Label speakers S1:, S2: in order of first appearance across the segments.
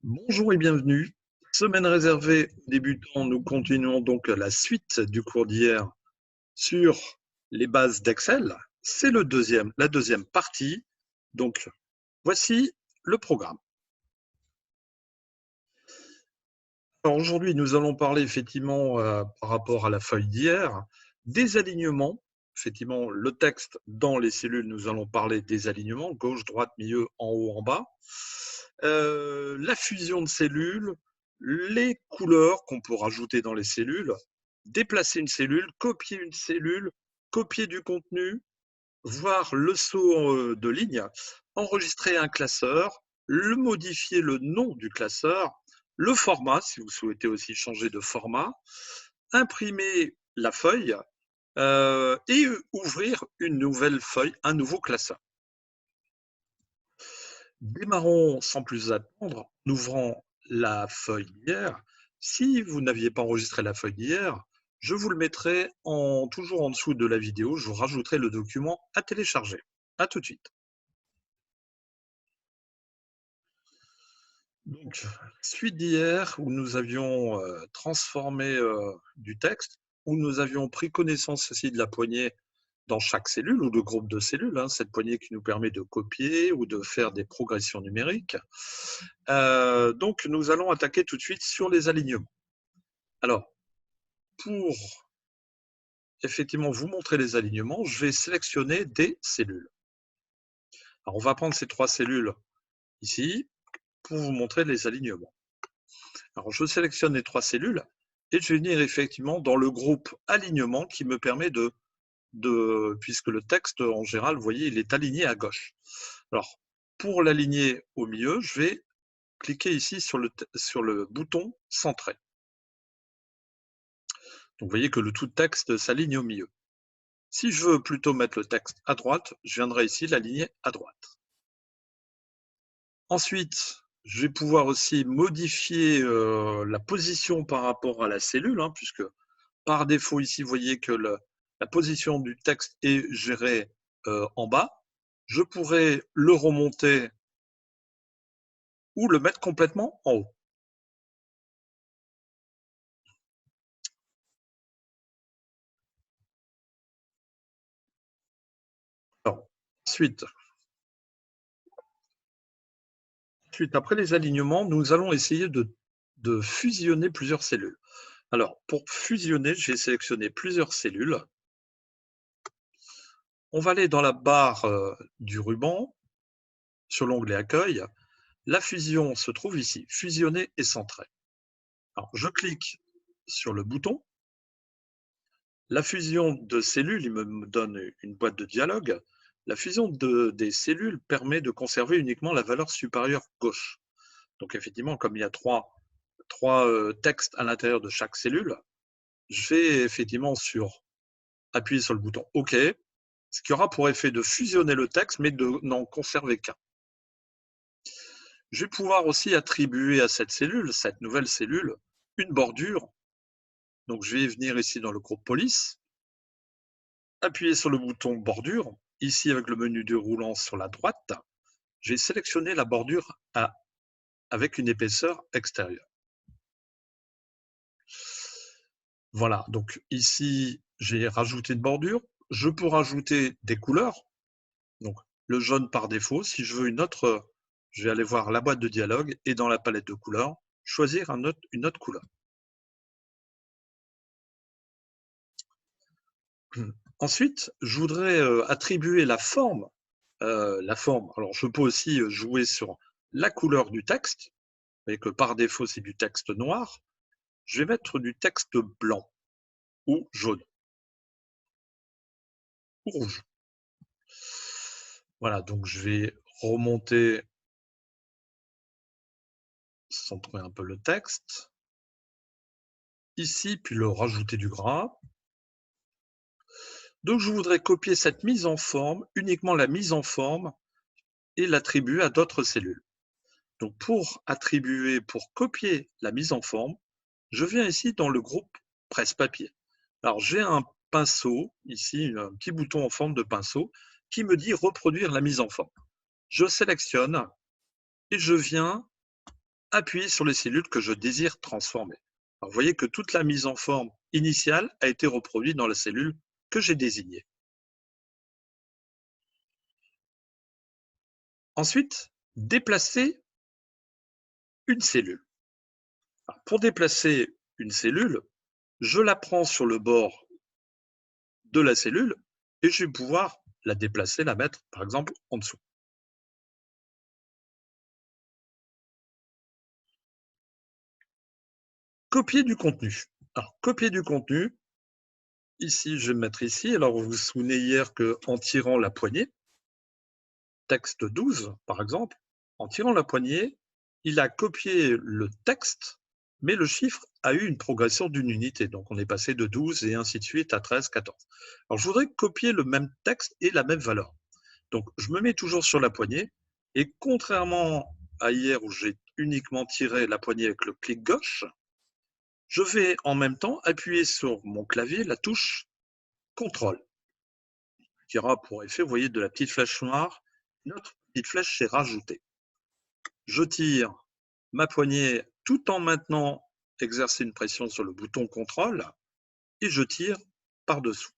S1: Bonjour et bienvenue. Semaine réservée aux débutants, nous continuons donc la suite du cours d'hier sur les bases d'Excel. C'est la deuxième partie. Donc, voici le programme. Alors aujourd'hui, nous allons parler effectivement par rapport à la feuille d'hier des alignements. Effectivement, le texte dans les cellules, nous allons parler des alignements, gauche, droite, milieu, en haut, en bas. La fusion de cellules, les couleurs qu'on peut rajouter dans les cellules, déplacer une cellule, copier du contenu, voir le saut de ligne, enregistrer un classeur, modifier le nom du classeur, le format, si vous souhaitez aussi changer de format, imprimer la feuille et ouvrir une nouvelle feuille, un nouveau classeur. Démarrons sans plus attendre en ouvrant la feuille d'hier. Si vous n'aviez pas enregistré la feuille d'hier, je vous le mettrai toujours en dessous de la vidéo, je vous rajouterai le document à télécharger. À tout de suite. Donc, suite d'hier où nous avions transformé du texte, où nous avions pris connaissance aussi de la poignée dans chaque cellule ou de groupe de cellules, cette poignée qui nous permet de copier ou de faire des progressions numériques. Donc, nous allons attaquer tout de suite sur les alignements. Alors, pour effectivement vous montrer les alignements, je vais sélectionner des cellules. Alors, on va prendre ces trois cellules ici pour vous montrer les alignements. Alors, je sélectionne les trois cellules et je vais venir effectivement dans le groupe alignement qui me permet puisque le texte en général, vous voyez, il est aligné à gauche. Alors, pour l'aligner au milieu, je vais cliquer ici sur le bouton centré. Donc, vous voyez que le tout texte s'aligne au milieu. Si je veux plutôt mettre le texte à droite, je viendrai ici l'aligner à droite. Ensuite, je vais pouvoir aussi modifier la position par rapport à la cellule, puisque par défaut ici, vous voyez que la position du texte est gérée en bas. Je pourrais le remonter ou le mettre complètement en haut. Alors, ensuite, après les alignements, nous allons essayer de fusionner plusieurs cellules. Alors, pour fusionner, j'ai sélectionné plusieurs cellules. On va aller dans la barre du ruban, sur l'onglet Accueil. La fusion se trouve ici, fusionner et centrer. Alors, je clique sur le bouton. La fusion de cellules, il me donne une boîte de dialogue. La fusion des cellules permet de conserver uniquement la valeur supérieure gauche. Donc, effectivement, comme il y a trois textes à l'intérieur de chaque cellule, je vais effectivement appuyer sur le bouton OK, ce qui aura pour effet de fusionner le texte, mais de n'en conserver qu'un. Je vais pouvoir aussi attribuer à cette nouvelle cellule, une bordure. Donc, je vais venir ici dans le groupe police, appuyer sur le bouton bordure, ici avec le menu déroulant sur la droite, j'ai sélectionné la bordure avec une épaisseur extérieure. Voilà, donc ici, j'ai rajouté une bordure. Je peux rajouter des couleurs. Donc, le jaune par défaut. Si je veux une autre, je vais aller voir la boîte de dialogue et dans la palette de couleurs, choisir une autre couleur. Ensuite, je voudrais attribuer la forme. Alors, je peux aussi jouer sur la couleur du texte. Vous voyez que par défaut, c'est du texte noir. Je vais mettre du texte blanc ou jaune ou rouge. Voilà, donc je vais remonter, centrer un peu le texte. Ici, puis le rajouter du gras. Donc, je voudrais copier cette mise en forme, uniquement la mise en forme, et l'attribuer à d'autres cellules. Donc, pour copier la mise en forme, je viens ici dans le groupe presse-papier. Alors, j'ai un pinceau, ici, un petit bouton en forme de pinceau, qui me dit reproduire la mise en forme. Je sélectionne et je viens appuyer sur les cellules que je désire transformer. Alors, vous voyez que toute la mise en forme initiale a été reproduite dans la cellule que j'ai désignée. Ensuite, déplacer une cellule. Alors, pour déplacer une cellule, je la prends sur le bord de la cellule et je vais pouvoir la déplacer, la mettre par exemple en dessous. Copier du contenu. Alors, copier du contenu, ici, je vais me mettre ici. Alors, vous vous souvenez hier qu'en tirant la poignée, texte 12, par exemple, en tirant la poignée, il a copié le texte, mais le chiffre a eu une progression d'une unité. Donc, on est passé de 12 et ainsi de suite à 13, 14. Alors, je voudrais copier le même texte et la même valeur. Donc, je me mets toujours sur la poignée et contrairement à hier où j'ai uniquement tiré la poignée avec le clic gauche, je vais en même temps appuyer sur mon clavier la touche CTRL, qui aura pour effet, vous voyez, de la petite flèche noire, une autre petite flèche s'est rajoutée. Je tire ma poignée tout en maintenant exercer une pression sur le bouton CTRL et je tire par-dessous,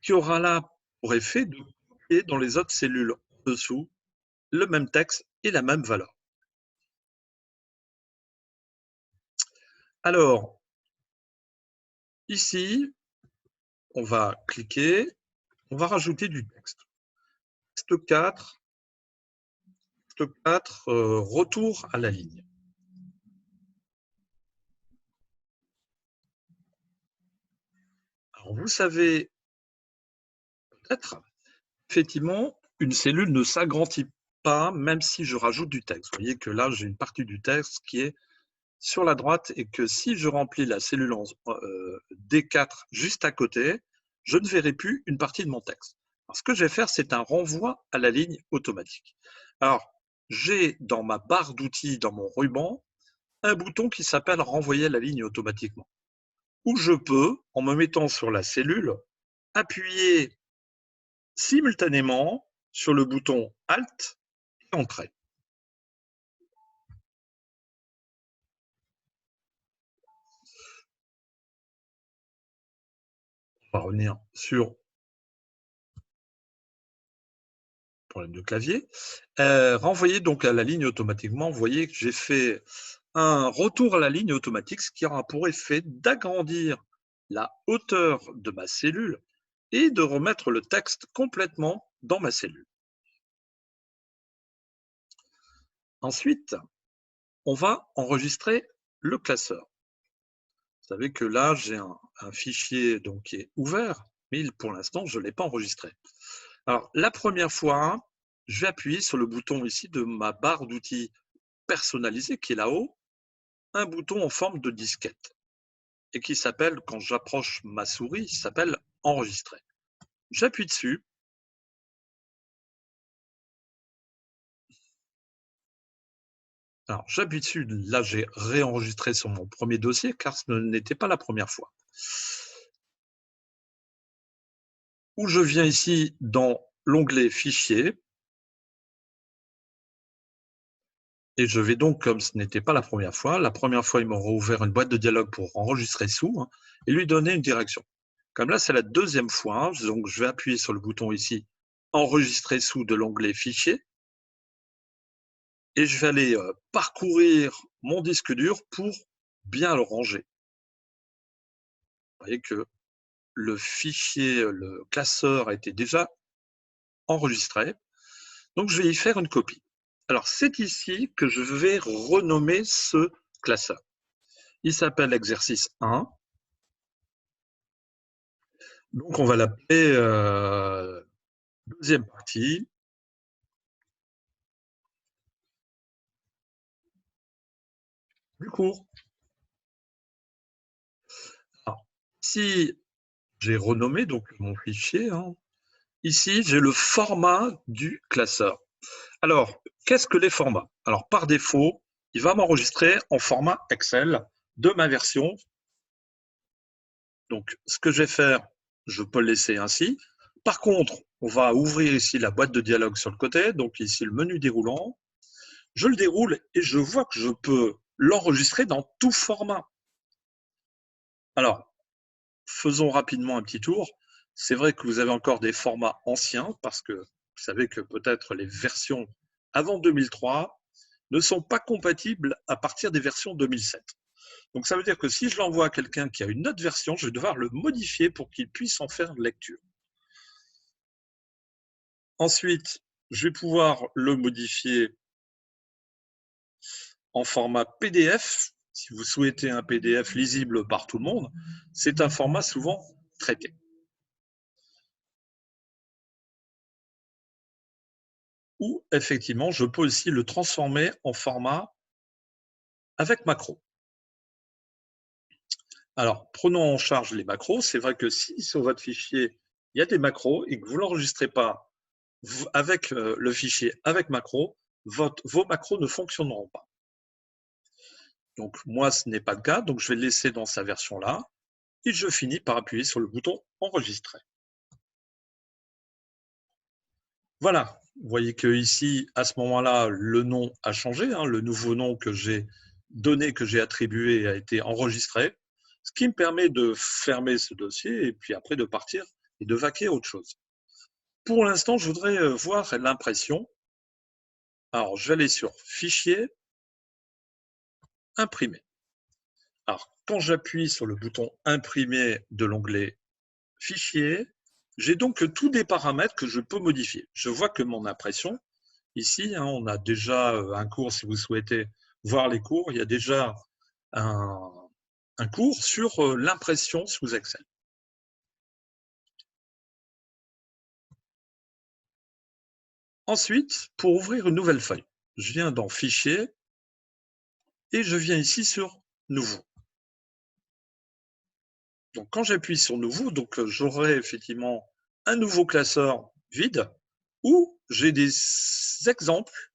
S1: qui aura là pour effet de copier dans les autres cellules en dessous le même texte et la même valeur. Alors, ici, on va cliquer, on va rajouter du texte. Texte 4, retour à la ligne. Alors, vous savez peut-être, effectivement, une cellule ne s'agrandit pas même si je rajoute du texte. Vous voyez que là, j'ai une partie du texte qui est sur la droite et que si je remplis la cellule en D4 juste à côté, je ne verrai plus une partie de mon texte. Alors, ce que je vais faire, c'est un renvoi à la ligne automatique. Alors, j'ai dans ma barre d'outils, dans mon ruban, un bouton qui s'appelle « Renvoyer à la ligne automatiquement », où je peux, en me mettant sur la cellule, appuyer simultanément sur le bouton Alt et Entrée. On va revenir sur problème de clavier. Renvoyer donc à la ligne automatiquement. Vous voyez que j'ai fait un retour à la ligne automatique, ce qui aura pour effet d'agrandir la hauteur de ma cellule et de remettre le texte complètement dans ma cellule. Ensuite, on va enregistrer le classeur. Vous savez que là, j'ai un fichier donc, qui est ouvert, mais pour l'instant, je ne l'ai pas enregistré. Alors, la première fois, je vais appuyer sur le bouton ici de ma barre d'outils personnalisée qui est là-haut, un bouton en forme de disquette et qui s'appelle, quand j'approche ma souris, il s'appelle « Enregistrer ». J'appuie dessus. Alors, j'appuie dessus. Là, j'ai réenregistré sur mon premier dossier car ce n'était pas la première fois. Où je viens ici dans l'onglet « Fichier ». Et je vais donc, comme ce n'était pas la première fois, il m'aura ouvert une boîte de dialogue pour enregistrer sous et lui donner une direction. Comme là, c'est la deuxième fois, donc je vais appuyer sur le bouton ici, enregistrer sous de l'onglet fichier, et je vais aller parcourir mon disque dur pour bien le ranger. Vous voyez que le fichier, le classeur a été déjà enregistré, donc je vais y faire une copie. Alors, c'est ici que je vais renommer ce classeur. Il s'appelle exercice 1. Donc, on va l'appeler deuxième partie. Du cours. Alors, si j'ai renommé donc mon fichier, ici, j'ai le format du classeur. Alors, qu'est-ce que les formats? Alors, par défaut, il va m'enregistrer en format Excel de ma version. Donc, ce que je vais faire, je peux le laisser ainsi. Par contre, on va ouvrir ici la boîte de dialogue sur le côté, donc ici le menu déroulant. Je le déroule et je vois que je peux l'enregistrer dans tout format. Alors, faisons rapidement un petit tour. C'est vrai que vous avez encore des formats anciens parce que vous savez que peut-être les versions avant 2003 ne sont pas compatibles à partir des versions 2007. Donc ça veut dire que si je l'envoie à quelqu'un qui a une autre version, je vais devoir le modifier pour qu'il puisse en faire lecture. Ensuite, je vais pouvoir le modifier en format PDF. Si vous souhaitez un PDF lisible par tout le monde, c'est un format souvent traité. Ou effectivement, je peux aussi le transformer en format avec macro. Alors, prenons en charge les macros. C'est vrai que si sur votre fichier, il y a des macros et que vous ne l'enregistrez pas avec le fichier avec macro, vos macros ne fonctionneront pas. Donc, moi, ce n'est pas le cas. Donc, je vais le laisser dans sa version là. Et je finis par appuyer sur le bouton enregistrer. Voilà. Vous voyez que ici, à ce moment-là, le nom a changé. Le nouveau nom que j'ai donné, que j'ai attribué, a été enregistré. Ce qui me permet de fermer ce dossier et puis après de partir et de vaquer à autre chose. Pour l'instant, je voudrais voir l'impression. Alors, je vais aller sur Fichier, Imprimer. Alors, quand j'appuie sur le bouton Imprimer de l'onglet Fichier, j'ai donc tous des paramètres que je peux modifier. Je vois que mon impression, ici, on a déjà un cours, si vous souhaitez voir les cours, il y a déjà un cours sur l'impression sous Excel. Ensuite, pour ouvrir une nouvelle feuille, je viens dans Fichier et je viens ici sur Nouveau. Donc, quand j'appuie sur Nouveau, j'aurai effectivement un nouveau classeur vide où j'ai des exemples.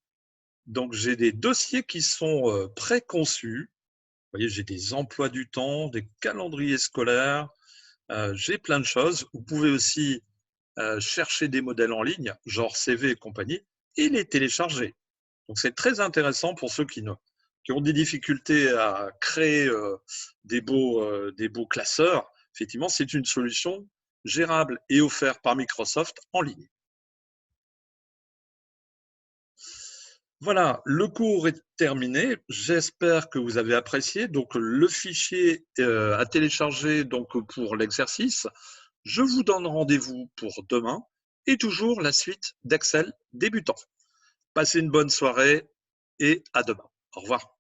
S1: Donc, j'ai des dossiers qui sont préconçus. Vous voyez, j'ai des emplois du temps, des calendriers scolaires, j'ai plein de choses. Vous pouvez aussi chercher des modèles en ligne, genre CV et compagnie, et les télécharger. Donc, c'est très intéressant pour ceux qui ont des difficultés à créer des beaux classeurs. Effectivement, c'est une solution gérable et offerte par Microsoft en ligne. Voilà, le cours est terminé. J'espère que vous avez apprécié. Donc, le fichier à télécharger pour l'exercice. Je vous donne rendez-vous pour demain et toujours la suite d'Excel débutant. Passez une bonne soirée et à demain. Au revoir.